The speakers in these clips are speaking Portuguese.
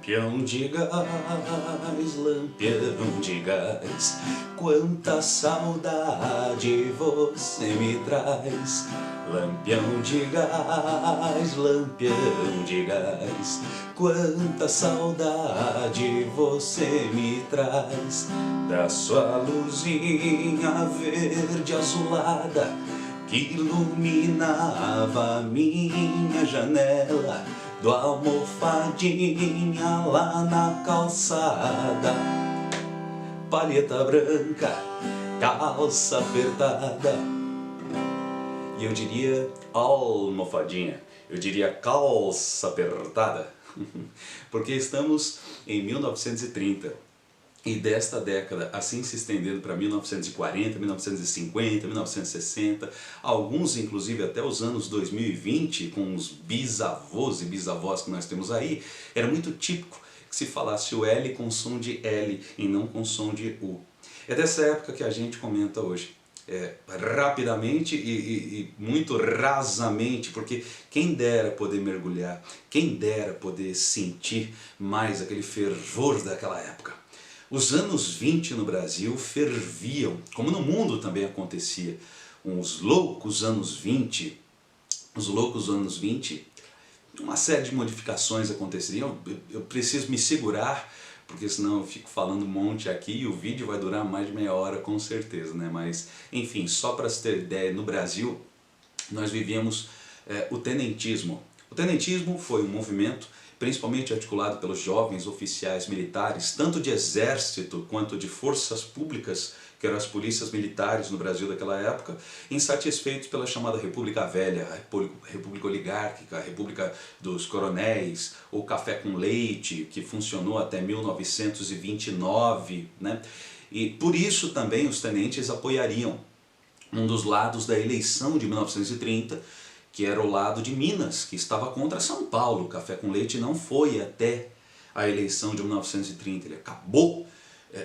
Lampião de gás, lampião de gás, quanta saudade você me traz. Lampião de gás, lampião de gás, quanta saudade você me traz. Da sua luzinha verde azulada que iluminava minha janela, do almofadinha lá na calçada, palheta branca, calça apertada. E eu diria almofadinha, eu diria calça apertada, porque estamos em 1930. E desta década, assim se estendendo para 1940, 1950, 1960, alguns inclusive até os anos 2020, com os bisavôs e bisavós que nós temos aí, era muito típico que se falasse o L com som de L e não com som de U. É dessa época que a gente comenta hoje. Rapidamente e muito rasamente, porque quem dera poder mergulhar, quem dera poder sentir mais aquele fervor daquela época. Os anos 20 no Brasil ferviam, como no mundo também acontecia. Os loucos anos 20, uma série de modificações aconteceriam. Eu preciso me segurar, porque senão eu fico falando um monte aqui e o vídeo vai durar mais de meia hora com certeza, né? Mas, enfim, só para você ter ideia, no Brasil nós vivíamos o tenentismo. O tenentismo foi um movimento principalmente articulado pelos jovens oficiais militares, tanto de exército quanto de forças públicas, que eram as polícias militares no Brasil daquela época, insatisfeitos pela chamada República Velha, a República Oligárquica, a República dos Coronéis, o café com leite, que funcionou até 1929, né? E por isso também os tenentes apoiariam um dos lados da eleição de 1930, que era o lado de Minas, que estava contra São Paulo. O café com leite não foi até a eleição de 1930, ele acabou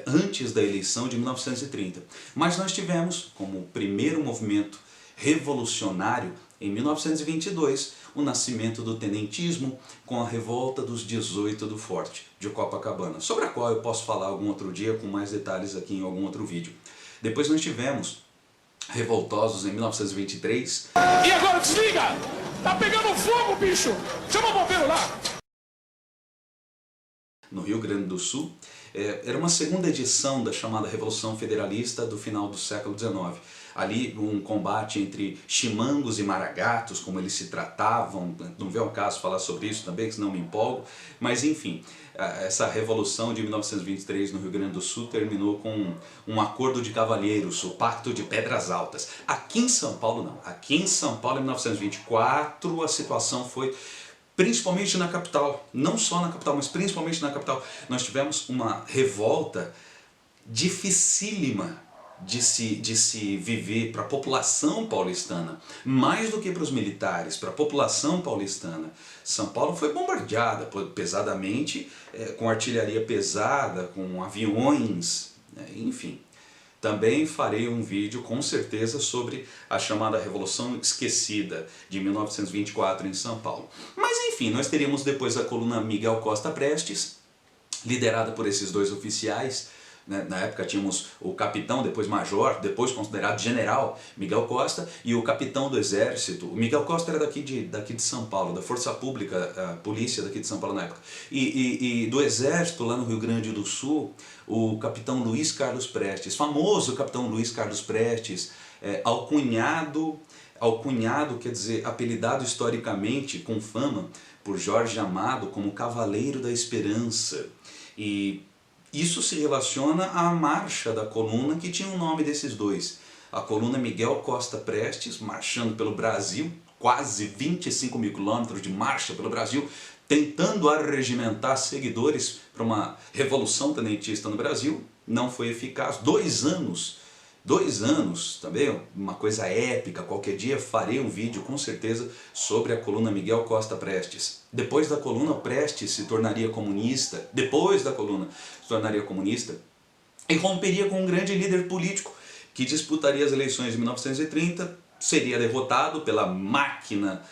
antes da eleição de 1930. Mas nós tivemos, como primeiro movimento revolucionário, em 1922, o nascimento do tenentismo com a revolta dos 18 do Forte, de Copacabana, sobre a qual eu posso falar algum outro dia com mais detalhes aqui em algum outro vídeo. Depois nós tivemos revoltosos em 1923. E agora desliga! Tá pegando fogo, bicho! Chama o bombeiro lá! No Rio Grande do Sul, era uma segunda edição da chamada Revolução Federalista do final do século XIX. Ali um combate entre chimangos e maragatos, como eles se tratavam, não vem ao caso falar sobre isso também, senão me empolgo, mas enfim, essa revolução de 1923 no Rio Grande do Sul terminou com um acordo de cavalheiros, o Pacto de Pedras Altas. Aqui em São Paulo não, aqui em São Paulo em 1924 a situação foi, principalmente na capital, não só na capital, mas principalmente na capital, nós tivemos uma revolta dificílima de se viver para a população paulistana, mais do que para os militares, para a população paulistana. São Paulo foi bombardeada pesadamente, com artilharia pesada, com aviões, enfim. Também farei um vídeo com certeza sobre a chamada Revolução Esquecida de 1924 em São Paulo. Mas enfim, nós teríamos depois a coluna Miguel Costa Prestes, liderada por esses dois oficiais. Na época tínhamos o capitão, depois major, depois considerado general, Miguel Costa, e o capitão do exército. O Miguel Costa era daqui de São Paulo, da Força Pública, a polícia daqui de São Paulo na época. E do exército, lá no Rio Grande do Sul, o capitão Luiz Carlos Prestes, famoso capitão Luiz Carlos Prestes, alcunhado, quer dizer, apelidado historicamente, com fama, por Jorge Amado como Cavaleiro da Esperança. E isso se relaciona à marcha da coluna que tinha o nome desses dois. A coluna Miguel Costa Prestes, marchando pelo Brasil, quase 25 mil quilômetros de marcha pelo Brasil, tentando arregimentar seguidores para uma revolução tenentista no Brasil, não foi eficaz. 2 anos, também uma coisa épica. Qualquer dia farei um vídeo com certeza sobre a coluna Miguel Costa Prestes. Depois da coluna, Prestes se tornaria comunista, e romperia com um grande líder político que disputaria as eleições de 1930, seria derrotado pela máquina,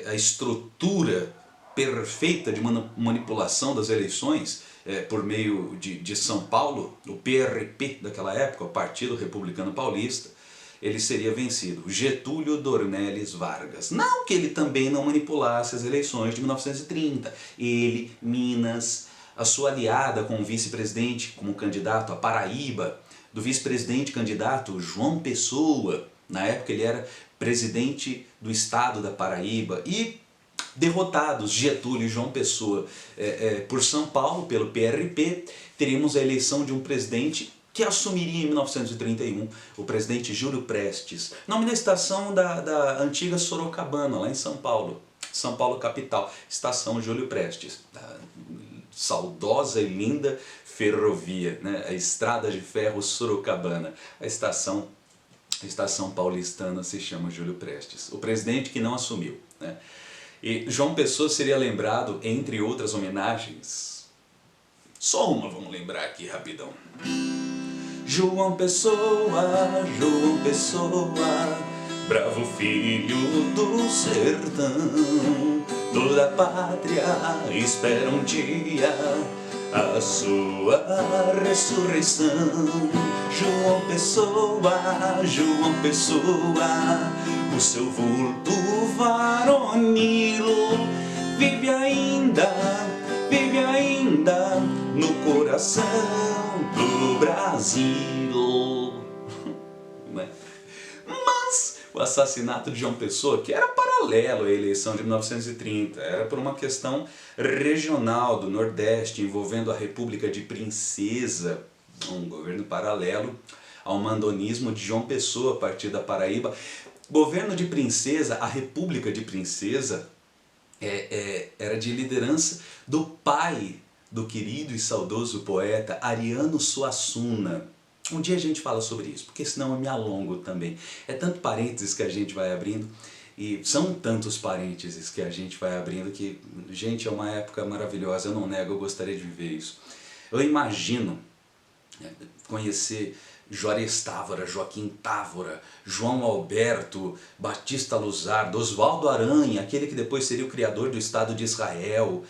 a estrutura perfeita de manipulação das eleições por meio de São Paulo, o PRP daquela época, o Partido Republicano Paulista, ele seria vencido. Getúlio Dornelles Vargas. Não que ele também não manipulasse as eleições de 1930. Ele, Minas, a sua aliada com o vice-presidente como candidato, a Paraíba, do vice-presidente candidato João Pessoa. Na época ele era presidente do estado da Paraíba. E derrotados Getúlio e João Pessoa por São Paulo, pelo PRP, teríamos a eleição de um presidente que assumiria em 1931, o presidente Júlio Prestes, nome da estação da antiga Sorocabana, lá em São Paulo capital, estação Júlio Prestes, da saudosa e linda ferrovia, né? A estrada de ferro Sorocabana, a estação paulistana se chama Júlio Prestes, o presidente que não assumiu, né? E João Pessoa seria lembrado, entre outras homenagens, só uma vamos lembrar aqui rapidão. João Pessoa, bravo filho do sertão, toda a pátria espera um dia a sua ressurreição. João Pessoa, o seu vulto varonil vive ainda no coração do Brasil. Mas o assassinato de João Pessoa, que era paralelo à eleição de 1930, era por uma questão regional do Nordeste, envolvendo a República de Princesa, um governo paralelo ao mandonismo de João Pessoa, a partir da Paraíba. Governo de Princesa, a República de Princesa, era de liderança do pai do querido e saudoso poeta Ariano Suassuna. Um dia a gente fala sobre isso, porque senão eu me alongo também. É tanto parênteses que a gente vai abrindo, e são tantos parênteses que a gente vai abrindo que, gente, é uma época maravilhosa, eu não nego, eu gostaria de viver isso. Eu imagino conhecer Juarez Távora, Joaquim Távora, João Alberto, Batista Luzardo, Oswaldo Aranha, aquele que depois seria o criador do Estado de Israel,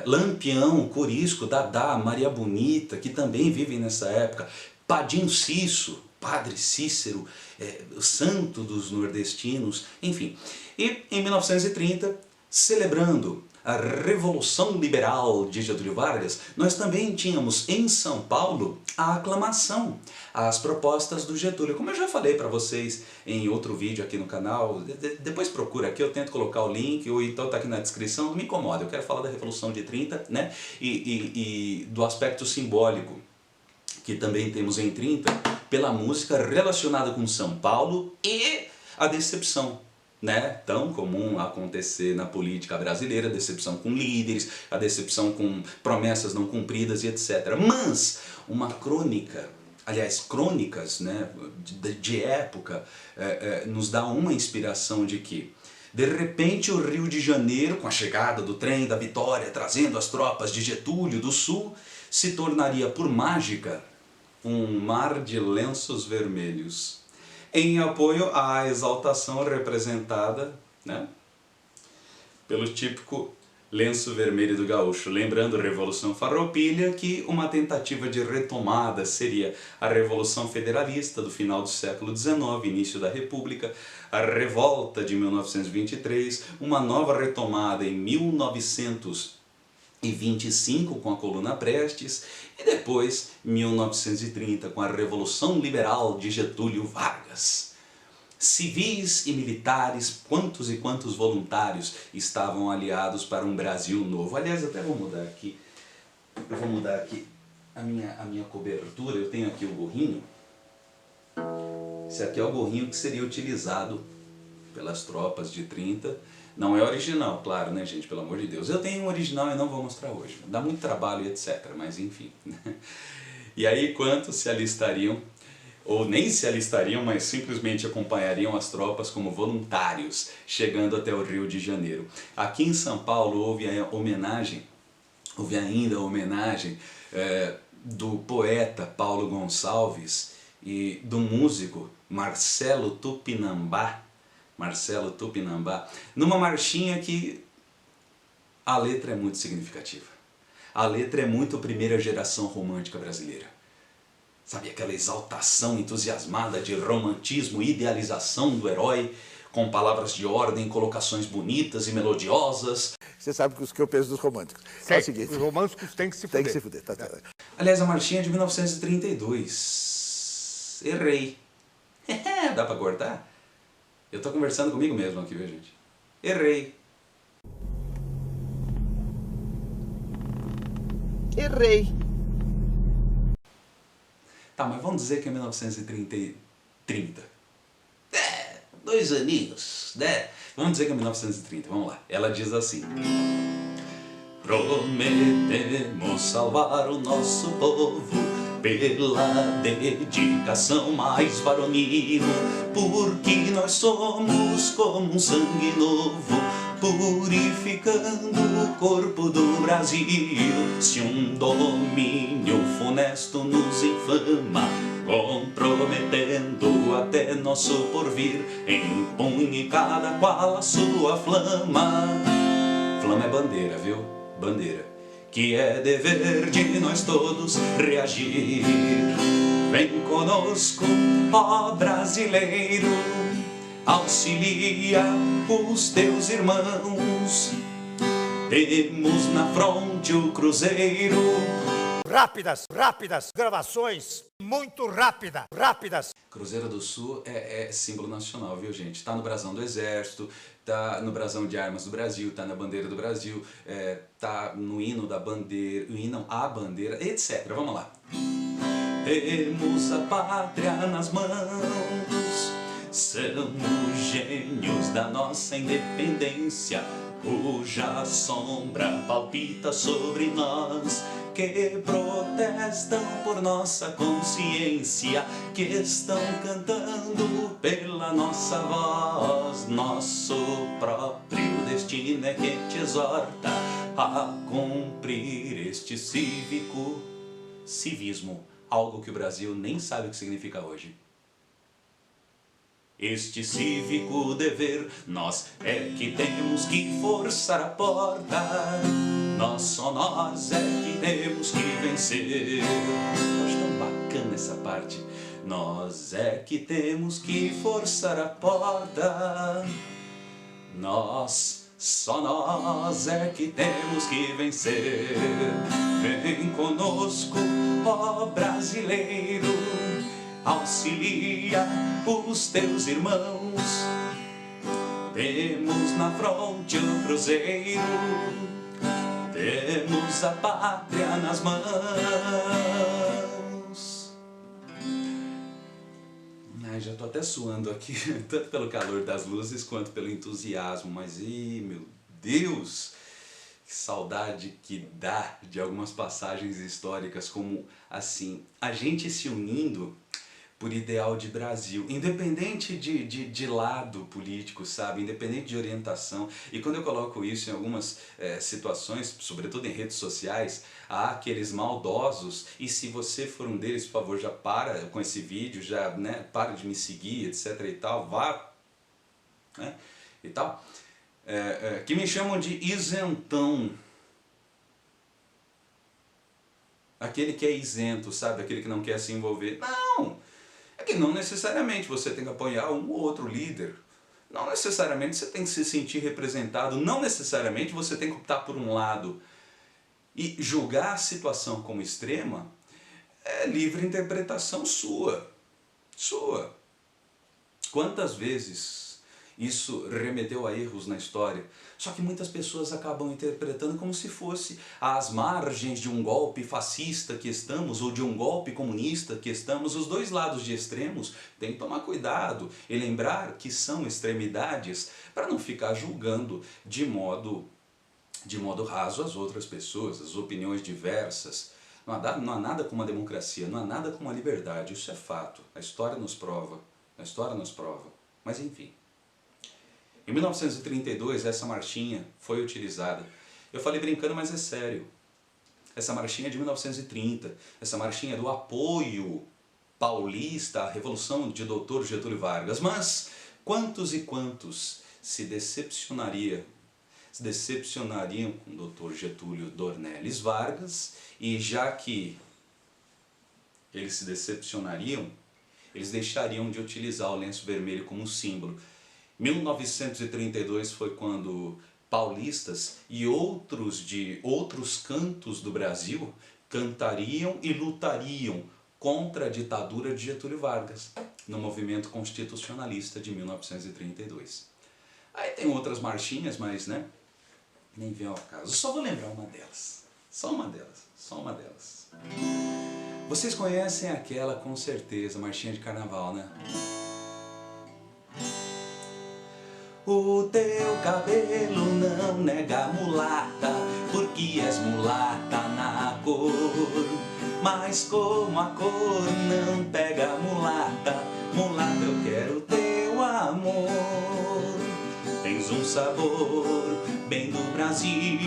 Lampião, Corisco, Dadá, Maria Bonita, que também vivem nessa época, Padim Cício, Padre Cícero, o santo dos nordestinos, enfim. E em 1930, celebrando a Revolução Liberal de Getúlio Vargas, nós também tínhamos em São Paulo a aclamação às propostas do Getúlio. Como eu já falei para vocês em outro vídeo aqui no canal, depois procura aqui, eu tento colocar o link, ou então está aqui na descrição, não me incomoda, eu quero falar da Revolução de 30, né? E do aspecto simbólico que também temos em 30, pela música relacionada com São Paulo e a decepção, né, tão comum acontecer na política brasileira, a decepção com líderes, a decepção com promessas não cumpridas e etc. Mas uma crônica, aliás, crônicas, né, de época, nos dá uma inspiração de que, de repente, o Rio de Janeiro, com a chegada do trem da Vitória, trazendo as tropas de Getúlio do Sul, se tornaria, por mágica, um mar de lenços vermelhos, em apoio à exaltação representada, né, pelo típico lenço vermelho do gaúcho. Lembrando a Revolução Farroupilha, que uma tentativa de retomada seria a Revolução Federalista do final do século XIX, início da República, a Revolta de 1923, uma nova retomada em 1925 com a Coluna Prestes, e depois 1930 com a Revolução Liberal de Getúlio Vargas. Civis e militares, quantos e quantos voluntários estavam aliados para um Brasil novo. Aliás, até vou mudar aqui, a minha cobertura. Eu tenho aqui o gorrinho. Esse aqui é o gorrinho que seria utilizado pelas tropas de 30. Não é original, claro, né, gente? Pelo amor de Deus. Eu tenho um original e não vou mostrar hoje. Dá muito trabalho e etc, mas enfim. E aí, quantos se alistariam, ou nem se alistariam, mas simplesmente acompanhariam as tropas como voluntários, chegando até o Rio de Janeiro. Aqui em São Paulo houve ainda a homenagem do poeta Paulo Gonçalves e do músico Marcelo Tupinambá, numa marchinha que A letra é muito significativa. A letra é muito primeira geração romântica brasileira. Sabe, aquela exaltação entusiasmada de romantismo e idealização do herói, com palavras de ordem, colocações bonitas e melodiosas. Você sabe que o que eu penso dos românticos. Sei, É o seguinte, os românticos têm que se fuder. tem que se fuder. Tá. Aliás, a marchinha é de 1932. Errei. Dá pra cortar? Eu tô conversando comigo mesmo aqui, viu, gente? Errei. Errei. Tá, mas vamos dizer que é 1930. 2 aninhos, né? Vamos dizer que é 1930, vamos lá. Ela diz assim: prometemos salvar o nosso povo pela dedicação mais varonil, porque nós somos como um sangue novo, purificando o corpo do Brasil. Se um domínio funesto nos infama, comprometendo até nosso porvir, empunhe cada qual a sua flama. Flama é bandeira, viu? Bandeira. Que é dever de nós todos reagir. Vem conosco, ó brasileiro, auxilia os teus irmãos. Temos na fronte o cruzeiro. Rápidas gravações, muito rápidas. Cruzeiro do Sul é símbolo nacional, viu, gente? Tá no brasão do Exército, tá no brasão de armas do Brasil, tá na bandeira do Brasil, tá no hino da bandeira, o hino à bandeira, etc. Vamos lá. Temos a pátria nas mãos, são os gênios da nossa independência, cuja sombra palpita sobre nós, que protestam por nossa consciência, que estão cantando pela nossa voz. Nosso próprio destino é que te exorta a cumprir este civismo, algo que o Brasil nem sabe o que significa hoje. Este cívico dever, nós é que temos que forçar a porta. Só nós é que temos que vencer. Eu acho tão bacana essa parte. Nós é que temos que forçar a porta. Só nós é que temos que vencer. Vem conosco, ó brasileiro, auxilia os teus irmãos. Temos na fronte o cruzeiro, temos a pátria nas mãos. Ai, já tô até suando aqui, tanto pelo calor das luzes quanto pelo entusiasmo, mas meu Deus, que saudade que dá de algumas passagens históricas, como assim, a gente se unindo por ideal de Brasil, independente de lado político, sabe? Independente de orientação. E quando eu coloco isso em algumas situações, sobretudo em redes sociais, há aqueles maldosos, e se você for um deles, por favor, já para com esse vídeo, já, né, para de me seguir, etc e tal, vá, né, e tal, que me chamam de isentão. Aquele que é isento, sabe? Aquele que não quer se envolver. Não! É que não necessariamente você tem que apoiar um ou outro líder. Não necessariamente você tem que se sentir representado. Não necessariamente você tem que optar por um lado. E julgar a situação como extrema é livre interpretação sua. Sua. Quantas vezes isso remeteu a erros na história? Só que muitas pessoas acabam interpretando como se fosse às margens de um golpe fascista que estamos, ou de um golpe comunista que estamos. Os dois lados de extremos tem que tomar cuidado e lembrar que são extremidades para não ficar julgando de modo raso as outras pessoas, as opiniões diversas. Não há nada como a democracia, não há nada como a liberdade, isso é fato. A história nos prova, Mas enfim. Em 1932, essa marchinha foi utilizada. Eu falei brincando, mas é sério. Essa marchinha é de 1930. Essa marchinha é do apoio paulista à Revolução de Dr. Getúlio Vargas. Mas quantos e quantos se decepcionaria se decepcionariam com o Dr. Getúlio Dornelles Vargas, e já que eles se decepcionariam, eles deixariam de utilizar o lenço vermelho como símbolo. 1932 foi quando paulistas e outros de outros cantos do Brasil cantariam e lutariam contra a ditadura de Getúlio Vargas, no movimento constitucionalista de 1932. Aí tem outras marchinhas, mas né, nem vem ao caso. Só vou lembrar uma delas. Só uma delas. Vocês conhecem aquela, com certeza, marchinha de carnaval, né? O teu cabelo não nega mulata, porque és mulata na cor. Mas como a cor não pega mulata, mulata eu quero teu amor. Tens um sabor bem do Brasil,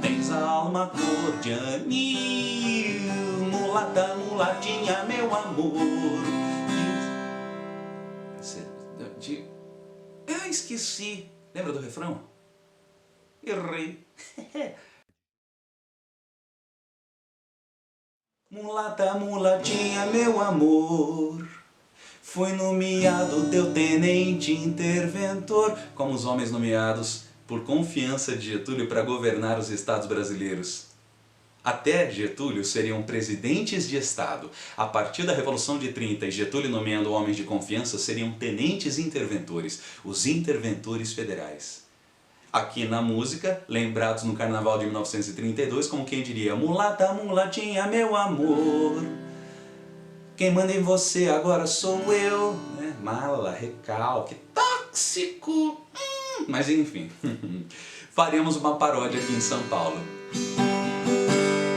tens a alma cor de anil. Mulata, mulatinha, meu amor. Eu esqueci. Lembra do refrão? Errei. Mulata, mulatinha, meu amor. Fui nomeado teu tenente interventor, como os homens nomeados por confiança de Getúlio para governar os estados brasileiros. Até Getúlio seriam presidentes de estado. A partir da Revolução de 30 e Getúlio nomeando homens de confiança, seriam tenentes interventores, os interventores federais. Aqui na música, lembrados no Carnaval de 1932, como quem diria: mulata, mulatinha, meu amor. Quem manda em você agora sou eu, né? Mala, recalque, tóxico. Mas enfim, faremos uma paródia aqui em São Paulo.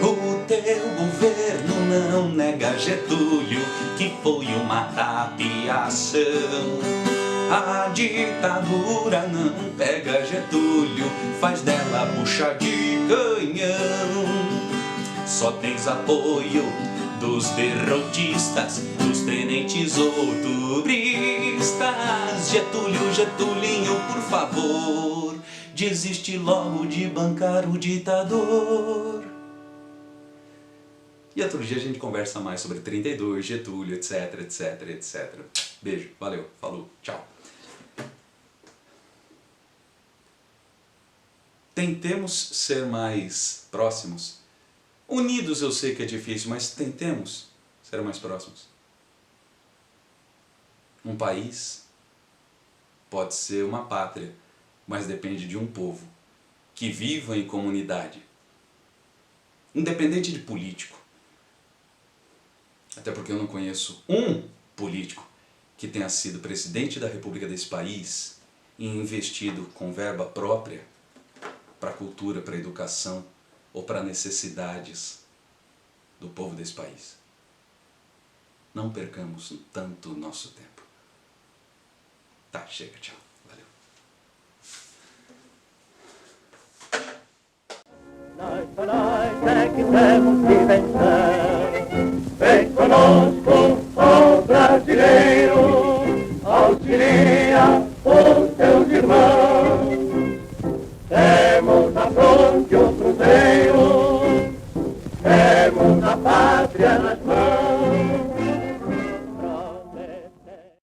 O teu governo não nega Getúlio, que foi uma tapiação. A ditadura não pega Getúlio, faz dela bucha de canhão. Só tens apoio dos derrotistas, dos tenentes outubristas. Getúlio, Getulinho, por favor, desiste logo de bancar o ditador. E outro dia a gente conversa mais sobre 32, Getúlio, etc, etc, etc. Beijo, valeu, falou, tchau. Tentemos ser mais próximos. Unidos eu sei que é difícil, mas tentemos ser mais próximos. Um país pode ser uma pátria, mas depende de um povo que viva em comunidade, independente de político. Até porque eu não conheço um político que tenha sido presidente da República desse país e investido com verba própria para a cultura, para a educação ou para necessidades do povo desse país. Não percamos tanto o nosso tempo. Tá, chega, tchau.